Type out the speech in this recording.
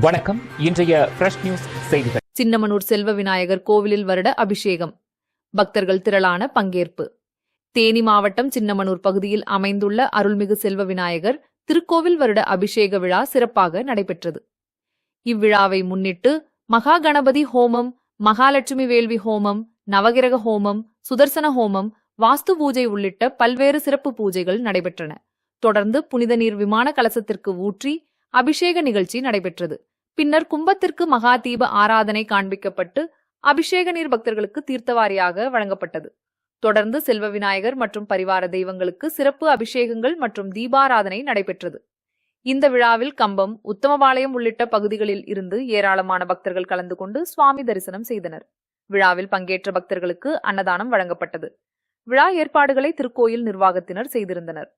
வணக்கம். இன்றைய fresh news செய்திகள். சின்னமனூர் செல்வ விநாயகர் கோவிலில் வருட அபிஷேகம், பக்தர்கள் திரளான பங்கேற்பு. தேனி மாவட்டம் சின்னமனூர் பகுதியில் அமைந்துள்ள அருள்மிகு செல்வ விநாயகர் திருக்கோவில் வருட அபிஷேக விழா சிறப்பாக நடைபெற்றது. இவ்விழாவை முன்னிட்டு மகா கணபதி ஹோமம், மகாலட்சுமி வேள்வி ஹோமம், நவகிரக ஹோமம், சுதர்சன ஹோமம், வாஸ்து பூஜை உள்ளிட்ட பல்வேறு சிறப்பு பூஜைகள் நடைபெற்றன. தொடர்ந்து புனித நீர் விமான கலசத்திற்கு ஊற்றி அபிஷேக நிகழ்ச்சி நடைபெற்றது. பின்னர் கும்பத்திற்கு மகா தீப ஆராதனை காண்பிக்கப்பட்டு அபிஷேக நீர் பக்தர்களுக்கு தீர்த்தவாரியாக வழங்கப்பட்டது. தொடர்ந்து செல்வ விநாயகர் மற்றும் பரிவார தெய்வங்களுக்கு சிறப்பு அபிஷேகங்கள் மற்றும் தீபாராதனை நடைபெற்றது. இந்த விழாவில் கம்பம், உத்தமபாளையம் உள்ளிட்ட பகுதிகளில் இருந்து ஏராளமான பக்தர்கள் கலந்து கொண்டு சுவாமி தரிசனம் செய்தனர். விழாவில் பங்கேற்ற பக்தர்களுக்கு அன்னதானம் வழங்கப்பட்டது. விழா ஏற்பாடுகளை திருக்கோயில் நிர்வாகத்தினர் செய்திருந்தனர்.